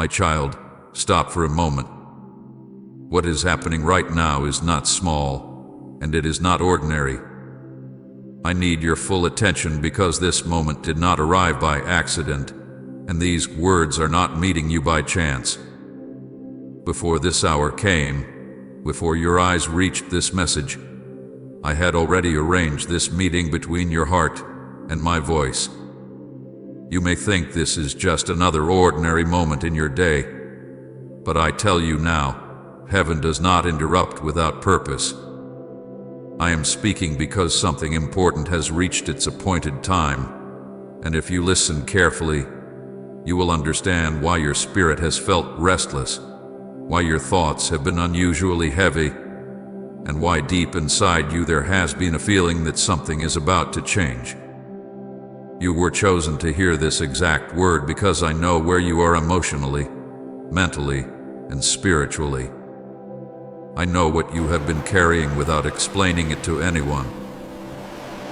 My child, stop for a moment. What is happening right now is not small, and it is not ordinary. I need your full attention because this moment did not arrive by accident, and these words are not meeting you by chance. Before this hour came, before your eyes reached this message, I had already arranged this meeting between your heart and my voice. You may think this is just another ordinary moment in your day, but I tell you now, heaven does not interrupt without purpose. I am speaking because something important has reached its appointed time, and if you listen carefully, you will understand why your spirit has felt restless, why your thoughts have been unusually heavy, and why deep inside you there has been a feeling that something is about to change. You were chosen to hear this exact word because I know where you are emotionally, mentally, and spiritually. I know what you have been carrying without explaining it to anyone.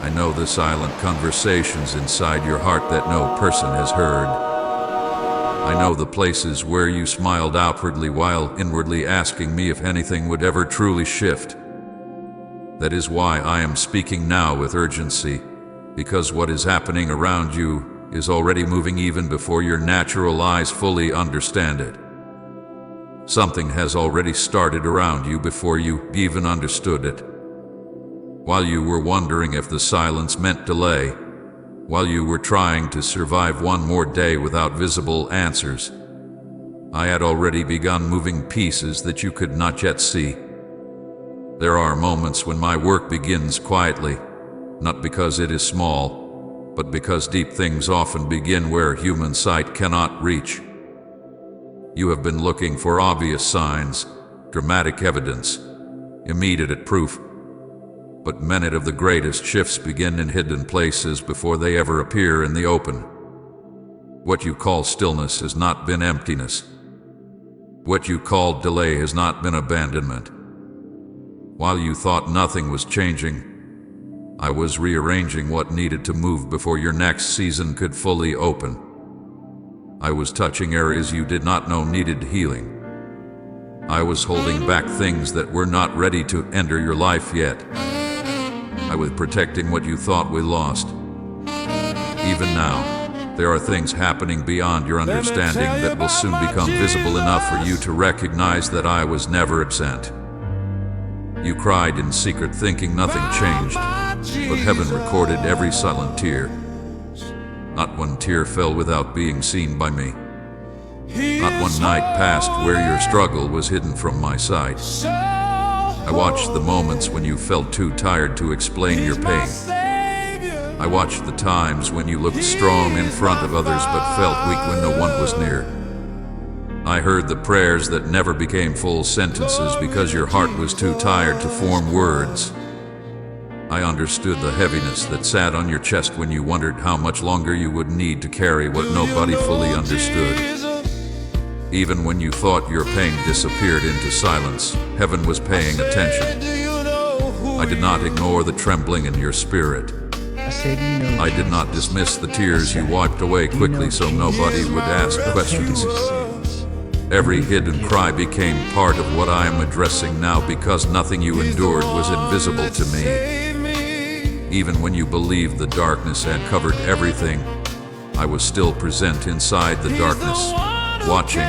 I know the silent conversations inside your heart that no person has heard. I know the places where you smiled outwardly while inwardly asking me if anything would ever truly shift. That is why I am speaking now with urgency, because what is happening around you is already moving even before your natural eyes fully understand it. Something has already started around you before you even understood it. While you were wondering if the silence meant delay, while you were trying to survive one more day without visible answers, I had already begun moving pieces that you could not yet see. There are moments when my work begins quietly, not because it is small, but because deep things often begin where human sight cannot reach. You have been looking for obvious signs, dramatic evidence, immediate proof, but many of the greatest shifts begin in hidden places before they ever appear in the open. What you call stillness has not been emptiness. What you called delay has not been abandonment. While you thought nothing was changing, I was rearranging what needed to move before your next season could fully open. I was touching areas you did not know needed healing. I was holding back things that were not ready to enter your life yet. I was protecting what you thought we lost. Even now, there are things happening beyond your understanding that will soon become visible enough for you to recognize that I was never absent. You cried in secret thinking nothing changed, but heaven recorded every silent tear. Not one tear fell without being seen by me. Not one night passed where your struggle was hidden from my sight. I watched the moments when you felt too tired to explain your pain. I watched the times when you looked strong in front of others but felt weak when no one was near. I heard the prayers that never became full sentences because your heart was too tired to form words. I understood the heaviness that sat on your chest when you wondered how much longer you would need to carry what nobody fully understood. Even when you thought your pain disappeared into silence, heaven was paying attention. I did not ignore the trembling in your spirit. I did not dismiss the tears you wiped away quickly so nobody would ask questions. Every hidden cry became part of what I am addressing now because nothing you endured was invisible to me. Even when you believed the darkness had covered everything, I was still present inside the darkness, watching,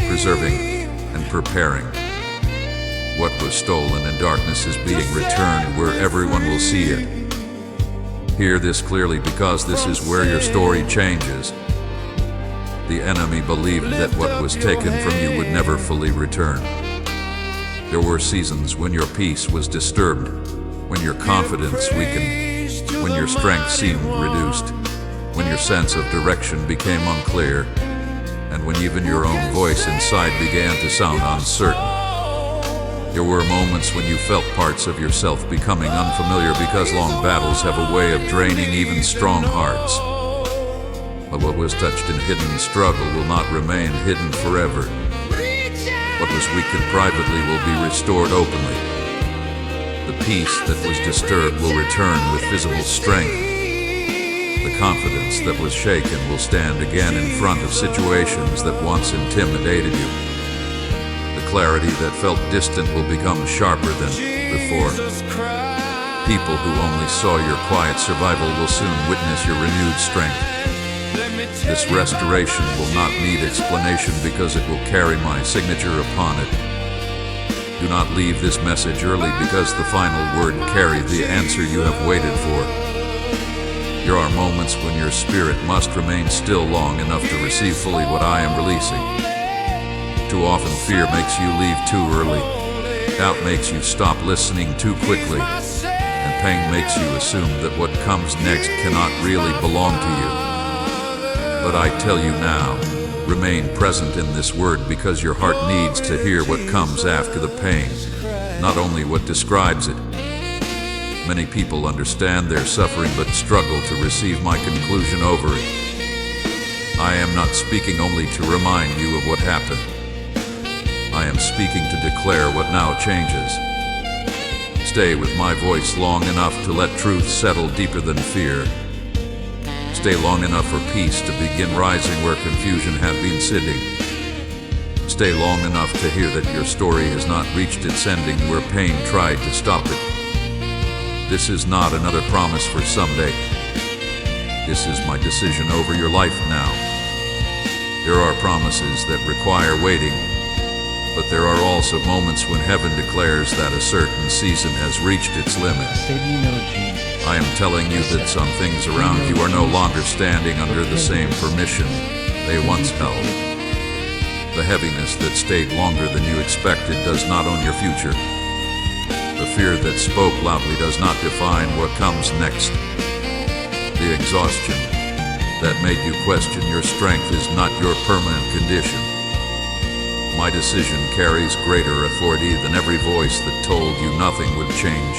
preserving, and preparing. What was stolen in darkness is being returned where everyone will see it. Hear this clearly because this is where your story changes. The enemy believed that what was taken from you would never fully return. There were seasons when your peace was disturbed, when your confidence weakened, when your strength seemed reduced, when your sense of direction became unclear, and when even your own voice inside began to sound uncertain. There were moments when you felt parts of yourself becoming unfamiliar because long battles have a way of draining even strong hearts. But what was touched in hidden struggle will not remain hidden forever. What was weakened privately will be restored openly. The peace that was disturbed will return with visible strength. The confidence that was shaken will stand again in front of situations that once intimidated you. The clarity that felt distant will become sharper than before. People who only saw your quiet survival will soon witness your renewed strength. This restoration will not need explanation because it will carry my signature upon it. Do not leave this message early because the final word carried the answer you have waited for. There are moments when your spirit must remain still long enough to receive fully what I am releasing. Too often fear makes you leave too early. Doubt makes you stop listening too quickly. And pain makes you assume that what comes next cannot really belong to you. But I tell you now, remain present in this word because your heart needs to hear what comes after the pain, not only what describes it. Many people understand their suffering but struggle to receive my conclusion over it. I am not speaking only to remind you of what happened. I am speaking to declare what now changes. Stay with my voice long enough to let truth settle deeper than fear. Stay long enough for peace to begin rising where confusion had been sitting. Stay long enough to hear that your story has not reached its ending where pain tried to stop it. This is not another promise for someday. This is my decision over your life now. There are promises that require waiting, but there are also moments when heaven declares that a certain season has reached its limit. I am telling you that some things around you are no longer standing under the same permission they once held. The heaviness that stayed longer than you expected does not own your future. The fear that spoke loudly does not define what comes next. The exhaustion that made you question your strength is not your permanent condition. My decision carries greater authority than every voice that told you nothing would change.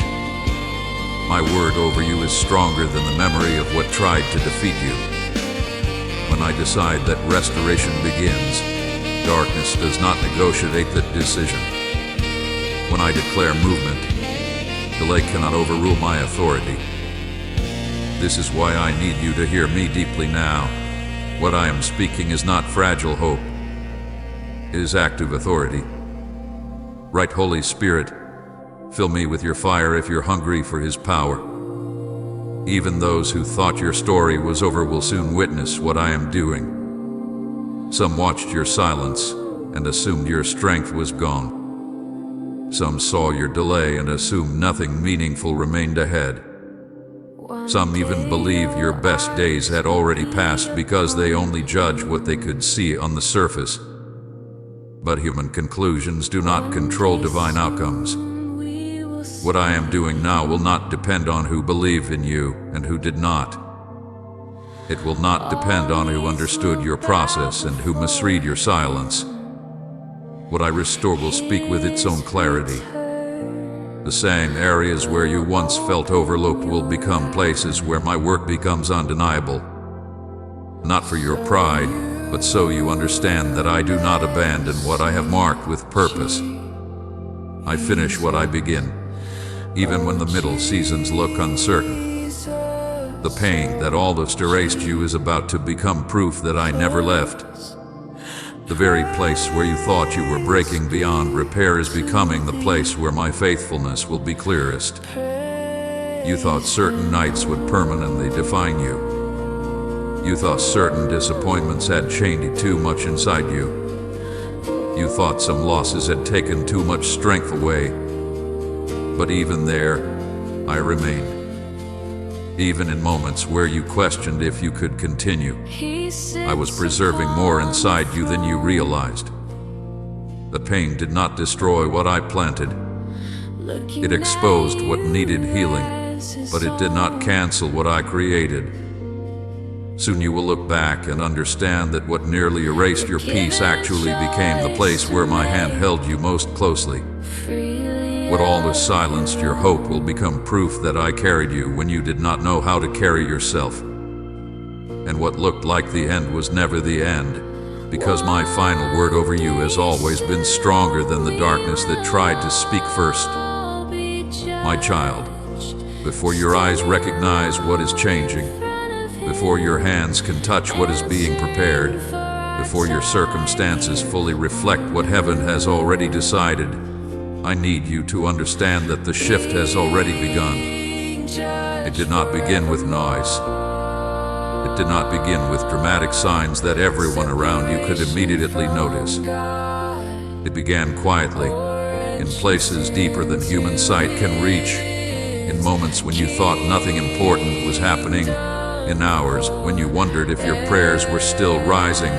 My word over you is stronger than the memory of what tried to defeat you. When I decide that restoration begins, darkness does not negotiate that decision. When I declare movement, delay cannot overrule my authority. This is why I need you to hear me deeply now. What I am speaking is not fragile hope. It is active authority. Right, Holy Spirit, fill me with your fire if you're hungry for His power. Even those who thought your story was over will soon witness what I am doing. Some watched your silence and assumed your strength was gone. Some saw your delay and assumed nothing meaningful remained ahead. Some even believed your best days had already passed because they only judged what they could see on the surface. But human conclusions do not control divine outcomes. What I am doing now will not depend on who believed in you and who did not. It will not depend on who understood your process and who misread your silence. What I restore will speak with its own clarity. The same areas where you once felt overlooked will become places where my work becomes undeniable. Not for your pride, but so you understand that I do not abandon what I have marked with purpose. I finish what I begin, even when the middle seasons look uncertain. The pain that almost erased you is about to become proof that I never left. The very place where you thought you were breaking beyond repair is becoming the place where my faithfulness will be clearest. You thought certain nights would permanently define you. You thought certain disappointments had chained too much inside you. You thought some losses had taken too much strength away. But even there, I remained. Even in moments where you questioned if you could continue, I was preserving more inside you than you realized. The pain did not destroy what I planted. It exposed what needed healing, but it did not cancel what I created. Soon you will look back and understand that what nearly erased your peace actually became the place where my hand held you most closely. What almost silenced your hope will become proof that I carried you when you did not know how to carry yourself. And what looked like the end was never the end, because my final word over you has always been stronger than the darkness that tried to speak first. My child, before your eyes recognize what is changing, before your hands can touch what is being prepared, before your circumstances fully reflect what heaven has already decided, I need you to understand that the shift has already begun. It did not begin with noise. It did not begin with dramatic signs that everyone around you could immediately notice. It began quietly, in places deeper than human sight can reach, in moments when you thought nothing important was happening, in hours when you wondered if your prayers were still rising,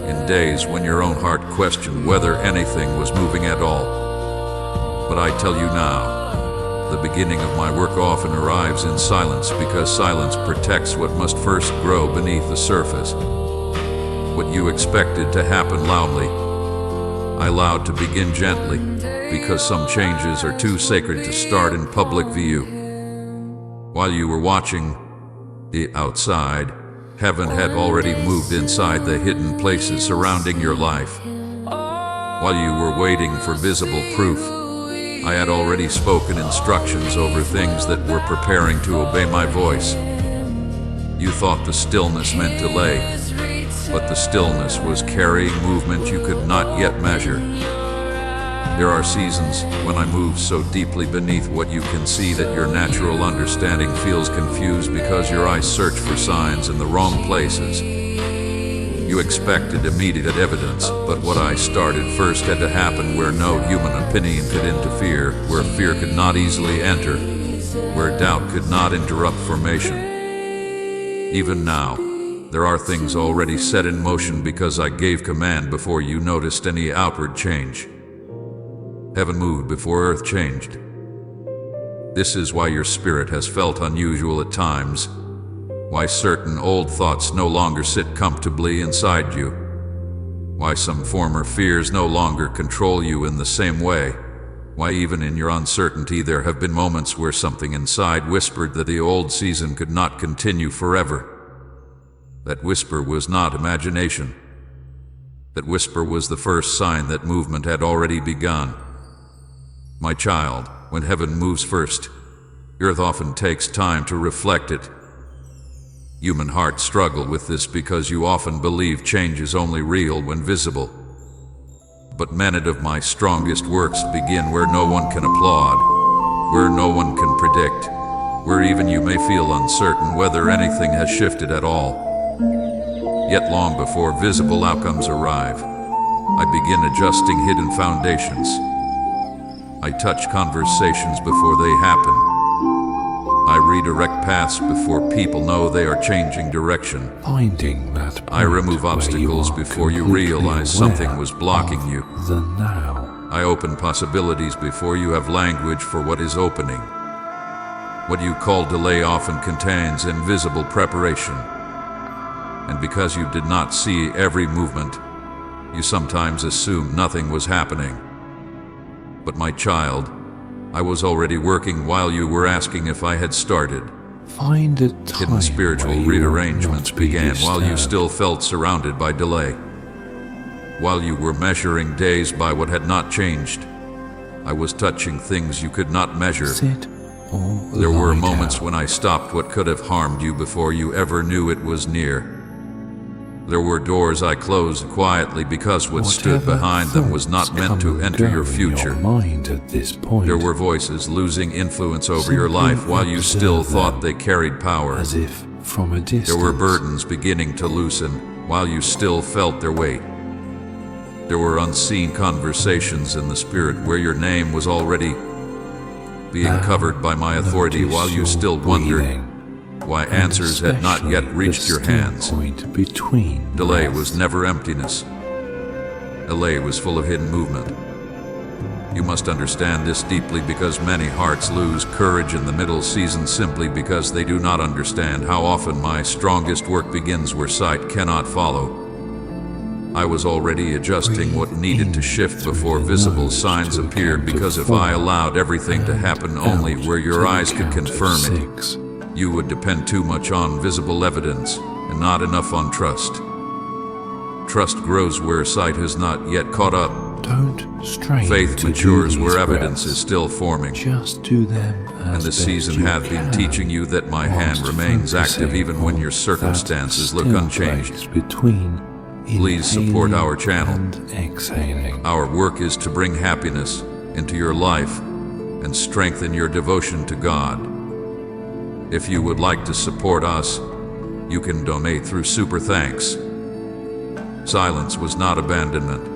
in days when your own heart questioned whether anything was moving at all. But I tell you now, the beginning of my work often arrives in silence because silence protects what must first grow beneath the surface. What you expected to happen loudly, I allowed to begin gently because some changes are too sacred to start in public view. While you were watching the outside, heaven had already moved inside the hidden places surrounding your life. While you were waiting for visible proof, I had already spoken instructions over things that were preparing to obey my voice. You thought the stillness meant delay, but the stillness was carrying movement you could not yet measure. There are seasons when I move so deeply beneath what you can see that your natural understanding feels confused because your eyes search for signs in the wrong places. You expected immediate evidence, but what I started first had to happen where no human opinion could interfere, where fear could not easily enter, where doubt could not interrupt formation. Even now, there are things already set in motion because I gave command before you noticed any outward change. Heaven moved before earth changed. This is why your spirit has felt unusual at times, why certain old thoughts no longer sit comfortably inside you, why some former fears no longer control you in the same way, why even in your uncertainty there have been moments where something inside whispered that the old season could not continue forever. That whisper was not imagination. That whisper was the first sign that movement had already begun. My child, when heaven moves first, earth often takes time to reflect it. Human hearts struggle with this because you often believe change is only real when visible. But many of my strongest works begin where no one can applaud, where no one can predict, where even you may feel uncertain whether anything has shifted at all. Yet long before visible outcomes arrive, I begin adjusting hidden foundations. I touch conversations before they happen. I redirect paths before people know they are changing direction. Finding that I remove obstacles before you realize something was blocking you. The now. I open possibilities before you have language for what is opening. What you call delay often contains invisible preparation. And because you did not see every movement, you sometimes assumed nothing was happening. But my child, I was already working while you were asking if I had started. Find a time Hidden spiritual rearrangements began while you still felt surrounded by delay. While you were measuring days by what had not changed, I was touching things you could not measure. Sit or There were lie moments down. when I stopped what could have harmed you before you ever knew it was near. There were doors I closed quietly because what stood Whatever behind them was not thoughts meant to come and enter go your in future. mind at this point, There were voices losing influence over your Simply life while you still observe thought them they carried power. as if from a distance. There were burdens beginning to loosen while you still felt their weight. There were unseen conversations in the spirit where your name was already being Now, covered by my authority notice while you your still wondered breathing, why and answers had not yet especially reached the your still hands. point between Delay breaths. was never emptiness. Delay was full of hidden movement. You must understand this deeply because many hearts lose courage in the middle season simply because they do not understand how often my strongest work begins where sight cannot follow. I was already adjusting what needed to shift before visible signs appeared because if I allowed everything to happen only where your eyes could confirm it, you would depend too much on visible evidence and not enough on trust. Trust grows where sight has not yet caught up. Don't strain Faith to matures do where these evidence breaths. is still forming. Just do them as And the best season you hath been can, teaching you that my hand whilst remains active focusing even when on your circumstances that look still unchanged. place between Please support inhaling our channel. and exhaling. Our work is to bring happiness into your life and strengthen your devotion to God. If you would like to support us, you can donate through Super Thanks. Silence was not abandonment.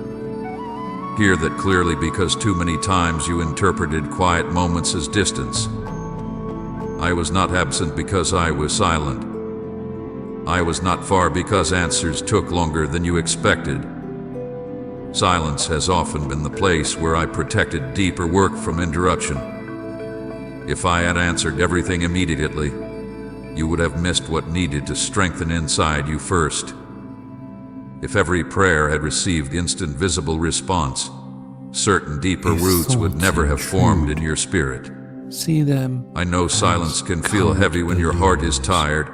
Hear that clearly, because too many times you interpreted quiet moments as distance. I was not absent because I was silent. I was not far because answers took longer than you expected. Silence has often been the place where I protected deeper work from interruption. If I had answered everything immediately, you would have missed what needed to strengthen inside you first. If every prayer had received instant visible response, certain deeper If roots would thoughts never have formed in intrude, your spirit. See them I know as silence can feel cold heavy when your heart is balloons, tired.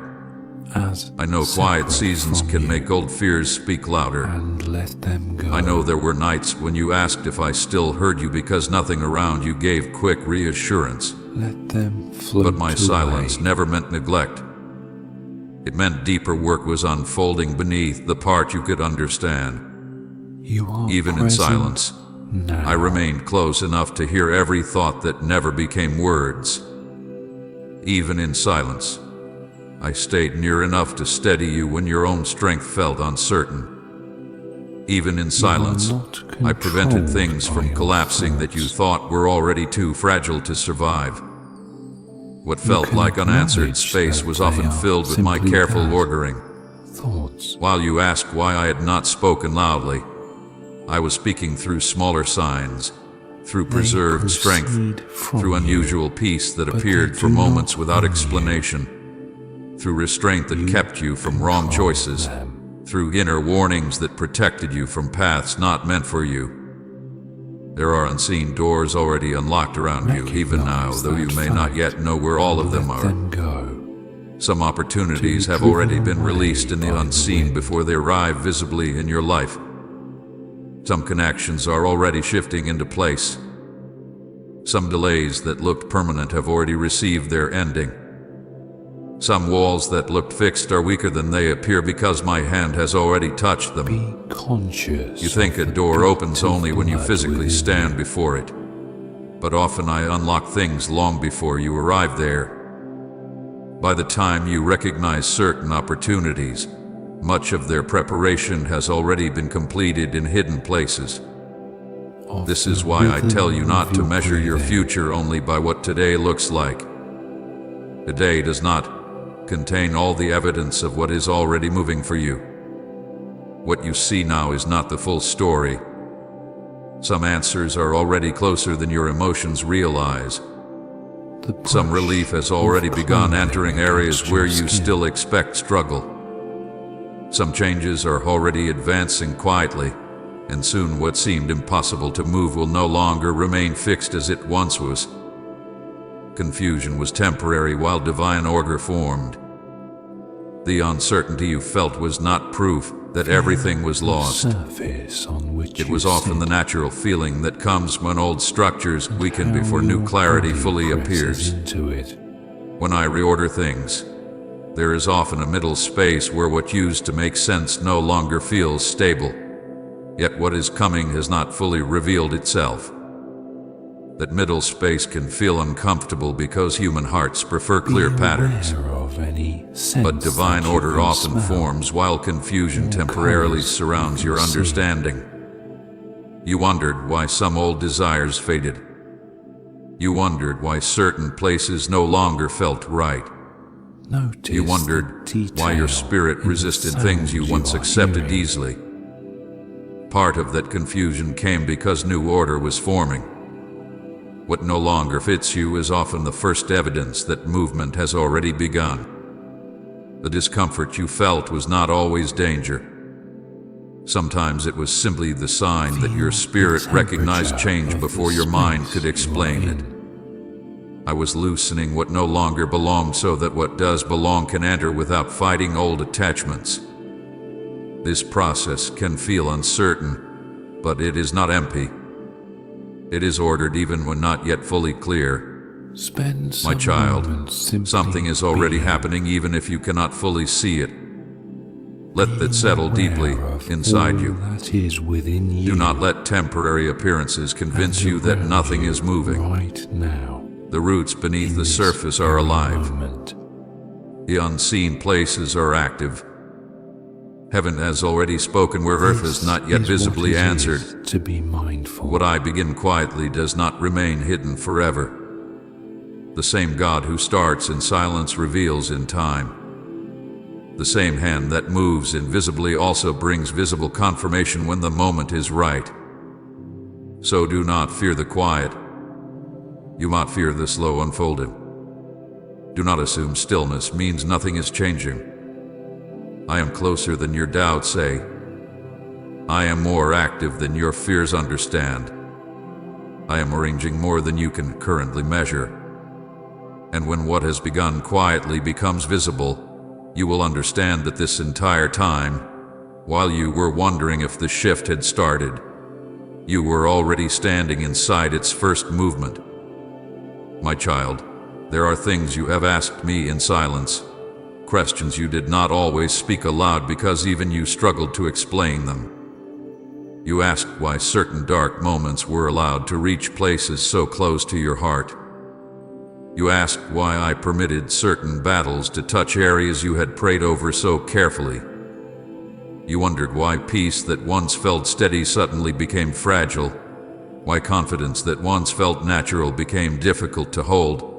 as I know quiet separate seasons from can you, make old fears speak louder. and let them go. I know there were nights when you asked if I still heard you because nothing around you gave quick reassurance. Let them float But my silence away. never meant neglect. It meant deeper work was unfolding beneath the part you could understand. You are Even in present silence, now. I remained close enough to hear every thought that never became words. Even in silence, I stayed near enough to steady you when your own strength felt uncertain. Even in silence, not I prevented controlled things by from your collapsing that you thoughts. thought were already too fragile to survive. What felt can like unanswered acknowledge space that was they often are filled with my simply careful that. ordering. Thoughts. While you asked why I had not spoken loudly, I was speaking through smaller signs, through preserved strength, proceed from through you, unusual peace that but appeared they for do moments not without own you. explanation, through restraint that kept you from wrong control choices, them. through inner warnings that protected you from paths not meant for you. There are unseen doors already unlocked around you, even now, Recognize though you that may not fact yet know where all of them Let are. them go. Some opportunities To be have already driven been away released in the by the unseen wind. before they arrive visibly in your life. Some connections are already shifting into place. Some delays that looked permanent have already received their ending. Some walls that looked fixed are weaker than they appear because my hand has already touched them. Be conscious. You think of a the door beat opens of only when you blood physically within stand you. before it. But often I unlock things long before you arrive there. By the time you recognize certain opportunities, much of their preparation has already been completed in hidden places. Of This the is why I tell you rhythm not of to your measure your breathing. future only by what today looks like. Today does not contain all the evidence of what is already moving for you. What you see now is not the full story. Some answers are already closer than your emotions realize. The Some brush relief has of already begun clothing entering against areas where your you skin. still expect struggle. Some changes are already advancing quietly, and soon what seemed impossible to move will no longer remain fixed as it once was. Confusion was temporary while divine order formed. The uncertainty you felt was not proof that everything was The lost. surface on which It you was often the sit, natural feeling that comes when old structures weaken how before new your clarity body fully presses appears. into it. When I reorder things, there is often a middle space where what used to make sense no longer feels stable. Yet what is coming has not fully revealed itself. That middle space can feel uncomfortable because human hearts prefer clear Be patterns. aware of any sense But divine that you order can often smell. forms while confusion or temporarily colours surrounds you your can see. understanding. You wondered why some old desires faded. You wondered why certain places no longer felt right. Notice You wondered the why your detail spirit in the resisted things you sound once are accepted hearing. easily. Part of that confusion came because new order was forming. What no longer fits you is often the first evidence that movement has already begun. The discomfort you felt was not always danger. Sometimes it was simply the sign that your Feel spirit the recognized temperature change of before the your mind space could you explain are it. in. I was loosening what no longer belonged so that what does belong can enter without fighting old attachments. This process can feel uncertain, but it is not empty. It is ordered even when not yet fully clear. Spend some My child, moments simply something is already being happening even if you cannot fully see it. Let that settle aware deeply of inside all you. that is within you. Do not let temporary appearances convince and you that around nothing you is moving. right now. The roots beneath in the this surface are very alive. moment. The unseen places are active. Heaven has already spoken where earth This has not yet is visibly what it answered. is to be mindful. What I begin quietly does not remain hidden forever. The same God who starts in silence reveals in time. The same hand that moves invisibly also brings visible confirmation when the moment is right. So do not fear the quiet. You might fear the slow unfolding. Do not assume stillness means nothing is changing. I am closer than your doubts say. I am more active than your fears understand. I am arranging more than you can currently measure. And when what has begun quietly becomes visible, you will understand that this entire time, while you were wondering if the shift had started, you were already standing inside its first movement. My child, there are things you have asked me in silence, questions you did not always speak aloud because even you struggled to explain them. You asked why certain dark moments were allowed to reach places so close to your heart. You asked why I permitted certain battles to touch areas you had prayed over so carefully. You wondered why peace that once felt steady suddenly became fragile, why confidence that once felt natural became difficult to hold,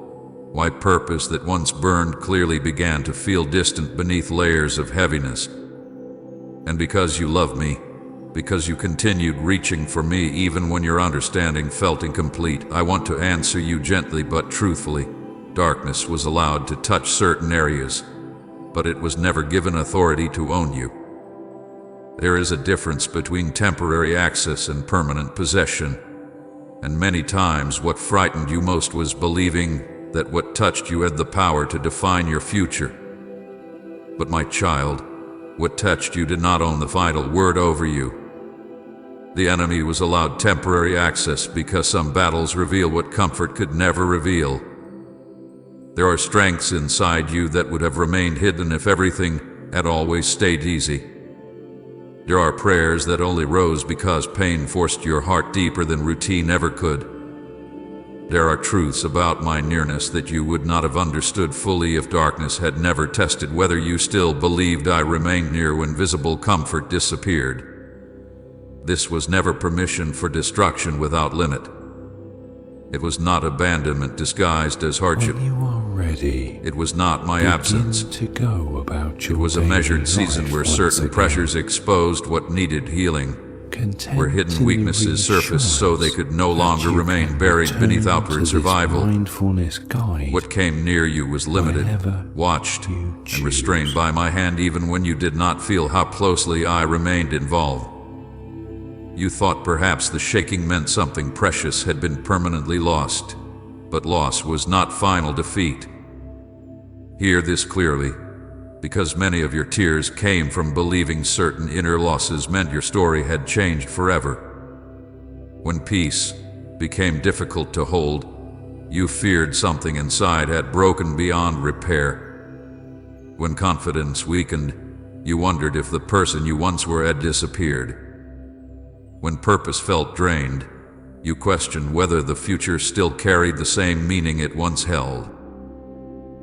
why purpose that once burned clearly began to feel distant beneath layers of heaviness. And because you love me, because you continued reaching for me even when your understanding felt incomplete, I want to answer you gently but truthfully. Darkness was allowed to touch certain areas, but it was never given authority to own you. There is a difference between temporary access and permanent possession, and many times what frightened you most was believing that what touched you had the power to define your future. But my child, what touched you did not own the final word over you. The enemy was allowed temporary access because some battles reveal what comfort could never reveal. There are strengths inside you that would have remained hidden if everything had always stayed easy. There are prayers that only rose because pain forced your heart deeper than routine ever could. There are truths about my nearness that you would not have understood fully if darkness had never tested whether you still believed I remained near when visible comfort disappeared. This was never permission for destruction without limit. It was not abandonment disguised as hardship. When you are ready, It was not my begin absence. to go about your It was a daily measured season life where once certain again. pressures exposed what needed healing, Content where in hidden the weaknesses surfaced so they could no reassurance longer that you remain can buried return beneath to outward this survival. mindfulness guide What came near you was limited, whenever watched, you and restrained choose. by my hand even when you did not feel how closely I remained involved. You thought perhaps the shaking meant something precious had been permanently lost, but loss was not final defeat. Hear this clearly, because many of your tears came from believing certain inner losses meant your story had changed forever. When peace became difficult to hold, you feared something inside had broken beyond repair. When confidence weakened, you wondered if the person you once were had disappeared. When purpose felt drained, you questioned whether the future still carried the same meaning it once held.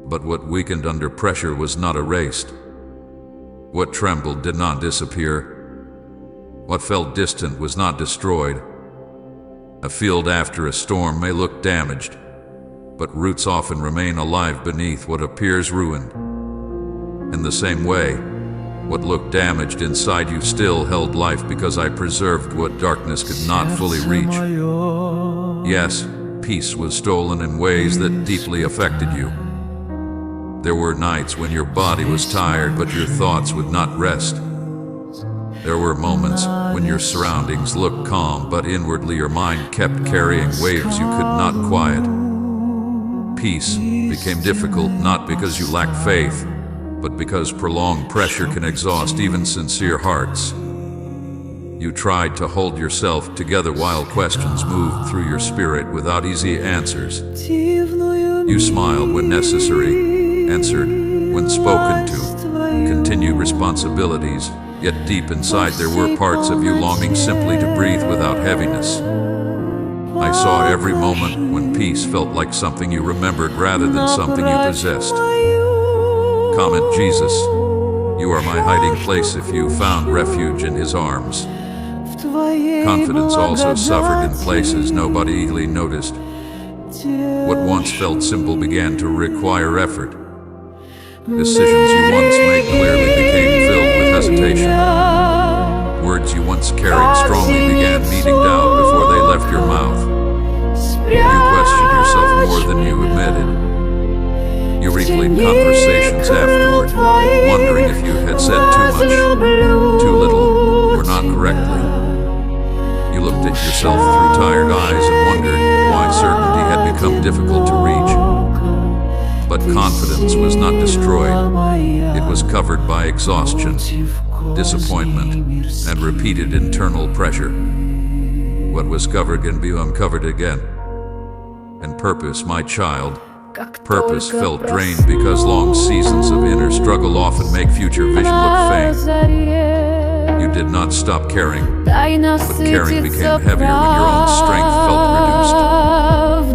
But what weakened under pressure was not erased. What trembled did not disappear. What felt distant was not destroyed. A field after a storm may look damaged, but roots often remain alive beneath what appears ruined. In the same way, what looked damaged inside you still held life because I preserved what darkness could not fully reach. Yes, peace was stolen in ways that deeply affected you. There were nights when your body was tired but your thoughts would not rest. There were moments when your surroundings looked calm but inwardly your mind kept carrying waves you could not quiet. Peace became difficult not because you lacked faith, but because prolonged pressure can exhaust even sincere hearts. You tried to hold yourself together while questions moved through your spirit without easy answers. You smiled when necessary, answered when spoken to, continued responsibilities, yet deep inside there were parts of you longing simply to breathe without heaviness. I saw every moment when peace felt like something you remembered rather than something you possessed. Comment Jesus, you are my hiding place if you found refuge in his arms. Confidence also suffered in places nobody easily noticed. What once felt simple began to require effort. Decisions you once made clearly became filled with hesitation. Words you once carried strongly began meeting doubt before they left your mouth. You questioned yourself more than you admitted. You replayed conversations afterward, wondering if you had said too much, too little, or not correctly. You looked at yourself through tired eyes and wondered why certainty had become difficult to reach. But confidence was not destroyed. It was covered by exhaustion, disappointment, and repeated internal pressure. What was covered can be uncovered again. And purpose, my child, purpose felt drained because long seasons of inner struggle often make future vision look faint. You did not stop caring, but caring became heavier when your own strength felt reduced.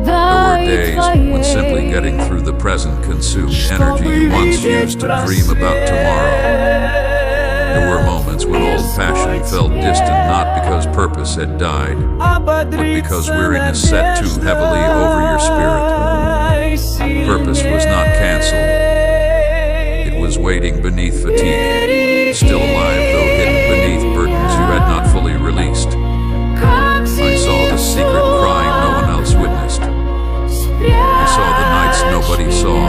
There were days when simply getting through the present consumed energy you once used to dream about tomorrow. There were moments when old passion felt distant, not because purpose had died, but because weariness sat too heavily over your spirit. Purpose was not canceled. It was waiting beneath fatigue, still alive though hidden beneath burdens you had not fully released. I saw the secret crying no one else witnessed. I saw the nights nobody saw,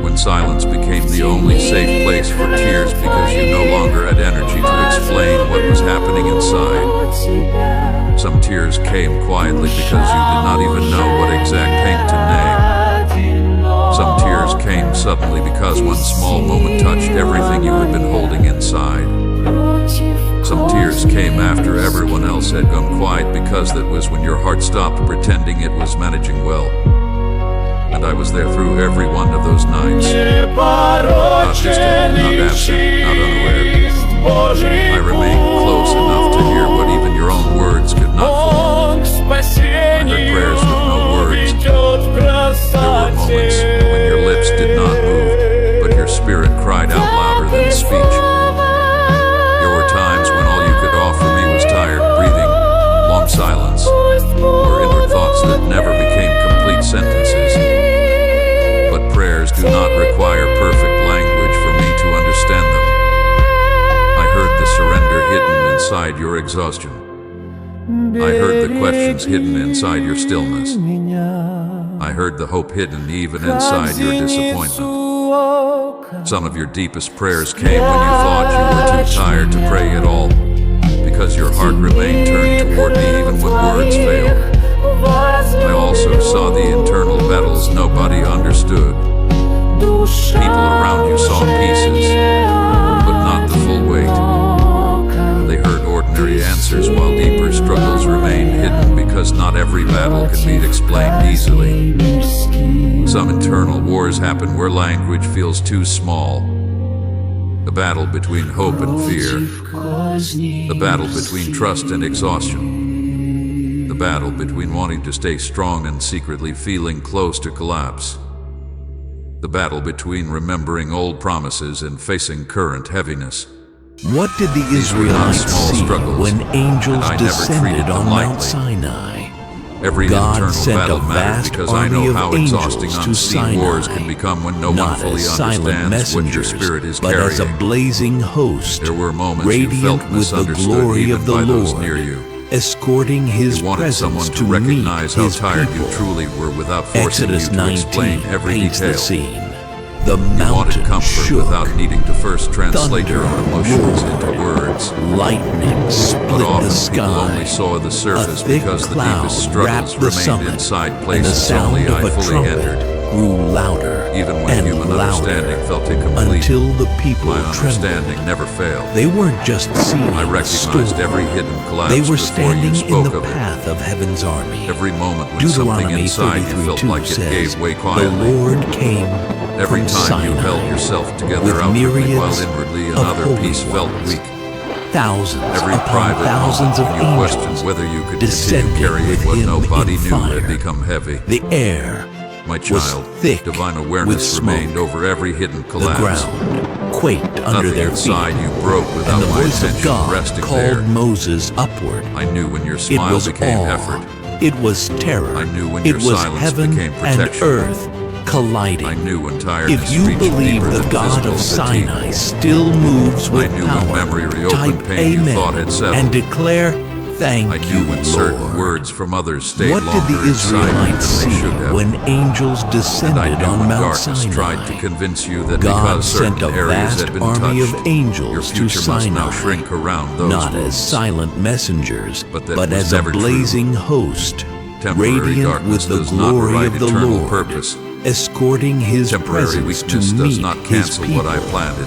when silence became the only safe place for tears because you no longer had energy to explain what was happening inside. Some tears came quietly because you did not even know what exact pain to name. Some tears came suddenly because one small moment touched everything you had been holding inside. Some tears came after everyone else had gone quiet because that was when your heart stopped pretending it was managing well. And I was there through every one of those nights. Not distant, not absent, not unaware. I remained close enough to hear what even your own words could not form. I heard prayers with no words. There were moments when your lips did not move, but your spirit cried out louder than speech. There were times when all you could offer me was tired breathing, long silence, or inward thoughts that never became complete sentences. But prayers do not require perfect language for me to understand them. I heard the surrender hidden inside your exhaustion. I heard the questions hidden inside your stillness. I heard the hope hidden even inside your disappointment. Some of your deepest prayers came when you thought you were too tired to pray at all, because your heart remained turned toward me even when words failed. I also saw the internal battles nobody understood. People around you saw pieces, but not the full weight. They heard ordinary answers while deeper struggles remained hidden because not every battle can be explained easily. Some internal wars happen where language feels too small. The battle between hope and fear. The battle between trust and exhaustion. The battle between wanting to stay strong and secretly feeling close to collapse. The battle between remembering old promises and facing current heaviness. What did the Israelites see when angels descended on Mount Sinai? Every God internal sent battle a matters vast because I know army of how exhausting angels to unseen wars Sinai, can become when no one not fully as silent understands what your messengers, spirit is but as a carrying. blazing host, There were moments you radiant felt with the misunderstood glory even of the by those near Lord, you. escorting His You wanted someone presence to to recognize meet how His tired people. you truly were without forcing Exodus you to explain 19 every paints detail. the scene. The You wanted mountain comfort shook, without needing to first translate your own thunder emotions into roared, words. lightning But split the often people only sky. saw the surface A thick because the cloud deepest struggles wrapped the remained summit, inside and the places sound only of I a fully trumpet entered. grew louder Even when and human understanding louder felt incomplete, until the people my trembled. understanding never failed. They weren't just seeing I a recognized storm. every hidden collapse They were before standing you in spoke the of it. path of heaven's army. Every moment when something Deuteronomy inside you felt 33:2 like it says, gave way "The quietly. Lord came Every from time you held Sinai yourself together with outwardly while myriads inwardly of another holy piece felt ones. weak. Thousands Every upon private thousands of moment when you questioned angels whether you could descended continue carrying with what him nobody in knew fire. had become heavy. The air My was child, thick divine with awareness smoke. remained over every hidden The collapse. ground quaked under Nothing their inside feet, you broke without and the my voice of attention God resting called there. Moses upward. I knew when your It smile was became awe. effort. It was terror. I knew when it your was silence heaven became and protection. earth colliding. I knew when tiredness If you reached believe deeper the than God physical of fatigue. Sinai still moves with I knew power, when memory reopened type pain you amen thought had settled. and declare, "Thank I you, knew when certain Lord." words from others stayed What did longer the inside you than Israelites they see should have. when angels And I descended knew on when Mount darkness tried to Sinai? convince you that God because sent certain a areas vast had been army touched, of angels your to future must now Sinai, shrink around those not wounds. as silent messengers, But that but was as a never true. blazing host, Temporary radiant darkness with the does not glory write of the eternal Lord, purpose. escorting his Temporary presence to weakness does meet not his cancel people. what I planted.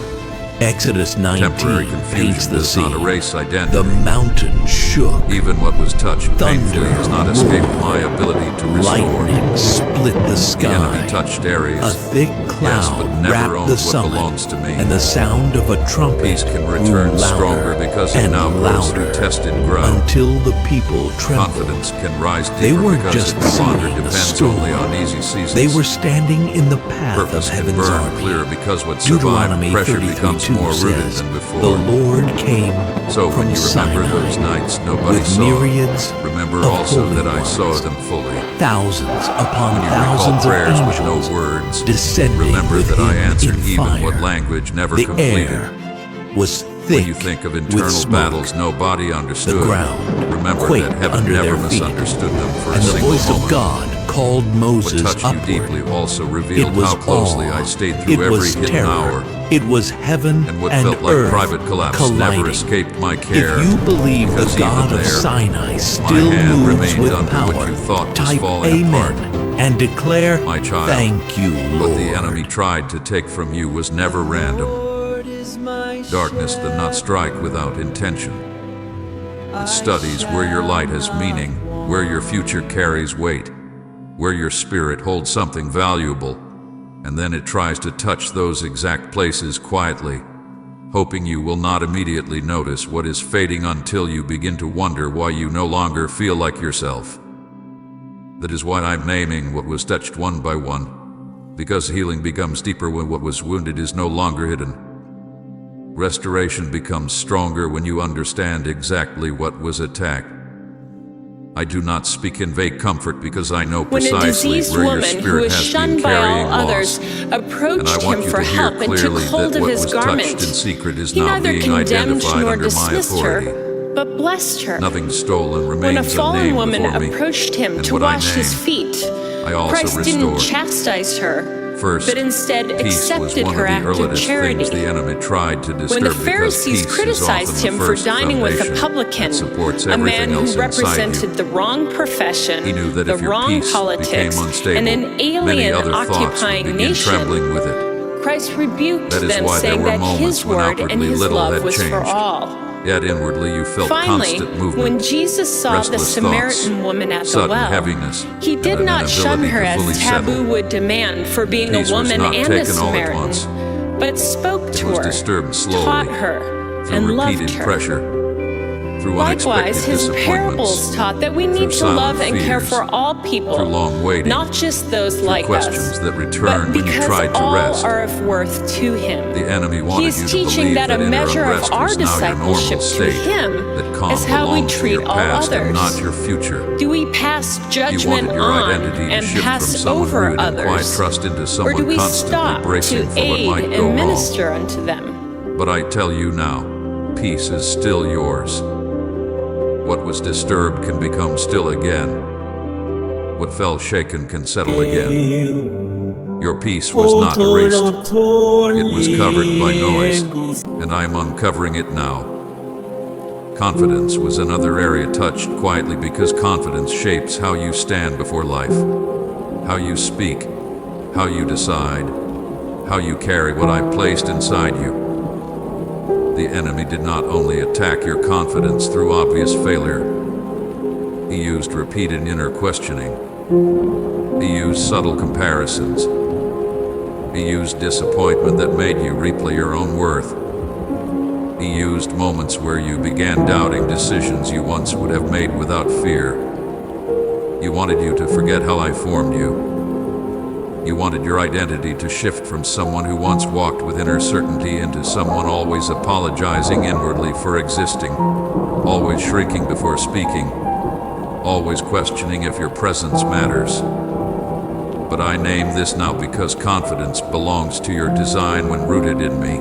Exodus Temporary 19 confusion paints the does not scene. erase identity. The mountain shook. Even what was touched painfully has not Thunder escaped roared. my ability to restore. Lightning split the The sky. enemy touched areas. A thick cloud but never wrapped owns the what summit, belongs to me. and the sound of a trumpet Peace can grew return louder stronger because it and now grows louder through tested ground. until the people trembled. Confidence can rise They deeper weren't because just it no longer seeing a depends storm. only on easy seasons. They were standing in the path Purpose of can heaven's burn army. clearer because what survived Deuteronomy pressure becomes 33:2 more rooted says, than "The before. Lord came So when from you remember Sinai those nights nobody with saw, myriads remember of also holy that I saw ones. them fully. Thousands upon When you recall thousands of prayers with angels no words, descending remember with that I him answered in even fire. what language never The completed. air was When thick you think of with internal smoke. battles nobody understood, The ground remember quaked that heaven under never their feet, misunderstood them for and a the single voice moment. of God called What Moses touched you upward. deeply also revealed It was how closely awe. I stayed through It every was hidden terror. hour, It was heaven and what and felt like earth private collapse colliding. never escaped my care. If you believe the because even God of there, Sinai still hand moves remained with under power, what you thought was type falling apart. amen and declare, My child, "Thank you, Lord." What the enemy tried to take from you was never random. Darkness does not strike without intention. It studies where your light has meaning, where your future carries weight, where your spirit holds something valuable, and then it tries to touch those exact places quietly, hoping you will not immediately notice what is fading until you begin to wonder why you no longer feel like yourself. That is why I'm naming what was touched one by one, because healing becomes deeper when what was wounded is no longer hidden. Restoration becomes stronger when you understand exactly what was attacked. I do not speak in vague comfort because I know When a precisely diseased where your woman who spirit was has shunned been by carrying all others loss. And I approached want him you for to hear help and took clearly hold that of what his was garment, touched in secret is he now neither being condemned identified nor under my dismissed authority. her, but blessed her. Nothing stolen When a remains fallen unnamed woman before me, approached him and to what I wash his name, feet, I also Christ didn't restore. chastise her, First, but instead peace was accepted one her of the act of earliest charity. things the enemy tried to disturb When the because Pharisees peace criticized is often him the for first dining with a foundation publican, that supports a man everything who else inside represented you. the wrong profession, He knew that the if your wrong peace politics, became unstable, and an many alien other thoughts would occupying begin nation, trembling with it. Christ rebuked That is them, why there saying were that moments his when word and outwardly his little love had was for changed. all. Yet inwardly you felt Finally, constant movement, when Jesus saw the restless Samaritan thoughts, woman at the sudden well, heaviness, he and did an not shun inability her to as fully taboo settle. would demand for being Peace a was woman not and a taken all at Samaritan, once. but spoke to was her, disturbed slowly, taught her, through and loved repeated her. pressure, through Likewise, unexpected his disappointments, parables taught that we need through to silent love and care fears, for all people, through long waiting, not just those through like questions us, that but returned when you because tried to all rest. are of worth to him. The enemy wanted He's you to teaching believe that a inner measure of unrest our was now your normal discipleship to state, him that calm is how we belonged to treat your all past and others. not your future. Do we pass You judgment wanted your on identity to and shift from pass someone over rude and quiet others, trust into or someone do we constantly stop bracing to for what aid might go and wrong. minister unto them? But I tell you now, peace is still yours. What was disturbed can become still again. What fell shaken can settle again. Your peace was not erased. It was covered by noise, and I am uncovering it now. Confidence was another area touched quietly because confidence shapes how you stand before life, how you speak, how you decide, how you carry what I placed inside you. The enemy did not only attack your confidence through obvious failure. He used repeated inner questioning. He used subtle comparisons. He used disappointment that made you replay your own worth. He used moments where you began doubting decisions you once would have made without fear. He wanted you to forget how I formed you. You wanted your identity to shift from someone who once walked with inner certainty into someone always apologizing inwardly for existing, always shrinking before speaking, always questioning if your presence matters. But I name this now because confidence belongs to your design when rooted in me.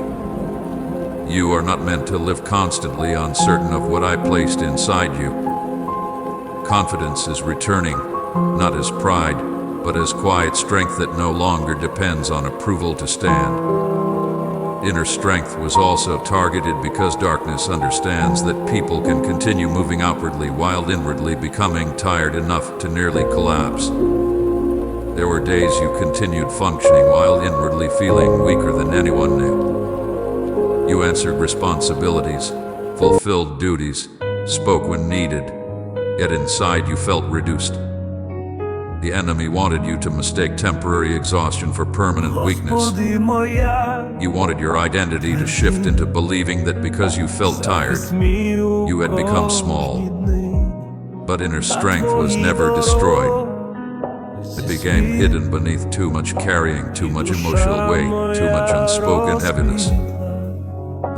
You are not meant to live constantly uncertain of what I placed inside you. Confidence is returning, not as pride, but as quiet strength that no longer depends on approval to stand. Inner strength was also targeted because darkness understands that people can continue moving outwardly while inwardly becoming tired enough to nearly collapse. There were days you continued functioning while inwardly feeling weaker than anyone knew. You answered responsibilities, fulfilled duties, spoke when needed, yet inside you felt reduced. The enemy wanted you to mistake temporary exhaustion for permanent weakness. You wanted your identity to shift into believing that because you felt tired, you had become small. But inner strength was never destroyed. It became hidden beneath too much carrying, too much emotional weight, too much unspoken heaviness.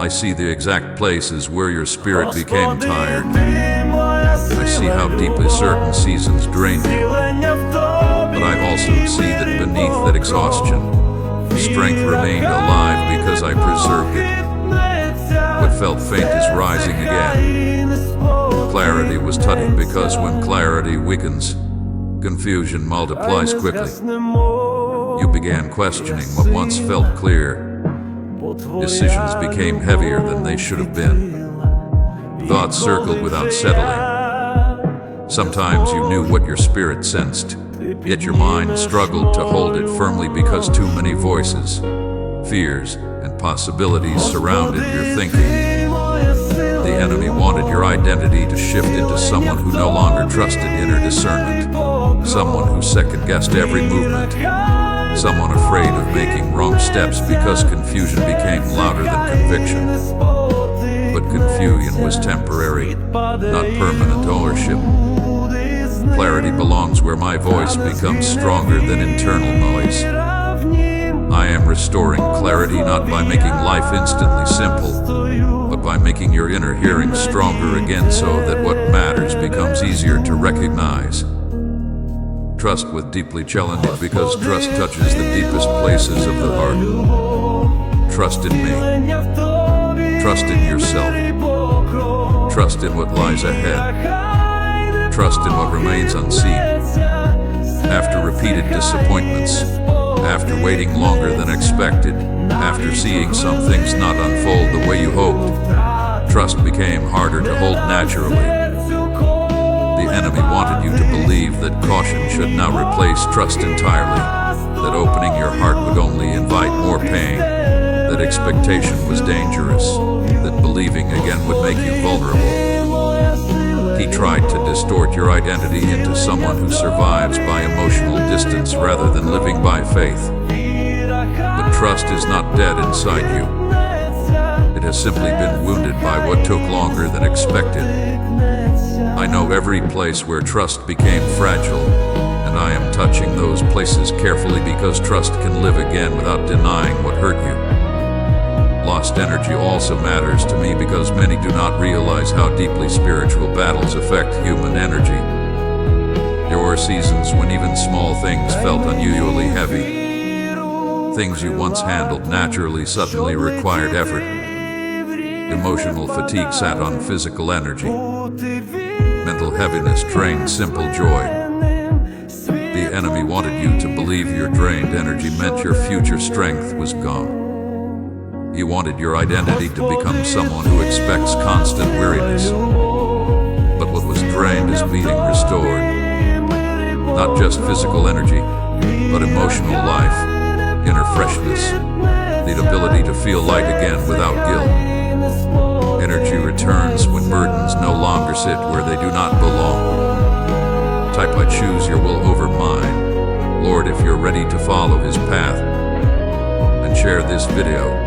I see the exact places where your spirit became tired. I see how deeply certain seasons drained you. But I also see that beneath that exhaustion, strength remained alive because I preserved it. What felt faint is rising again. Clarity was tugging because when clarity weakens, confusion multiplies quickly. You began questioning what once felt clear. Decisions became heavier than they should have been. Thoughts circled without settling. Sometimes you knew what your spirit sensed, yet your mind struggled to hold it firmly because too many voices, fears, and possibilities surrounded your thinking. The enemy wanted your identity to shift into someone who no longer trusted inner discernment, someone who second-guessed every movement, someone afraid of making wrong steps because confusion became louder than conviction. But confusion was temporary, not permanent ownership. Clarity belongs where my voice becomes stronger than internal noise. I am restoring clarity not by making life instantly simple, but by making your inner hearing stronger again so that what matters becomes easier to recognize. Trust with deeply challenging because trust touches the deepest places of the heart. Trust in me. Trust in yourself. Trust in what lies ahead. Trust in what remains unseen. After repeated disappointments, after waiting longer than expected, after seeing some things not unfold the way you hoped, trust became harder to hold naturally. The enemy wanted you to believe that caution should now replace trust entirely, that opening your heart would only invite more pain, that expectation was dangerous, that believing again would make you vulnerable. He tried to distort your identity into someone who survives by emotional distance rather than living by faith. But trust is not dead inside you. It has simply been wounded by what took longer than expected. I know every place where trust became fragile, and I am touching those places carefully because trust can live again without denying what hurt you. Lost energy also matters to me because many do not realize how deeply spiritual battles affect human energy. There were seasons when even small things felt unusually heavy. Things you once handled naturally suddenly required effort. Emotional fatigue sat on physical energy. Mental heaviness drained simple joy. The enemy wanted you to believe your drained energy meant your future strength was gone. He wanted your identity to become someone who expects constant weariness. But what was drained is being restored. Not just physical energy, but emotional life. inner freshness, the ability to feel light again without guilt. Energy returns when burdens no longer sit where they do not belong. Type "I choose your will over mine." Lord, if you're ready to follow his path, and share this video.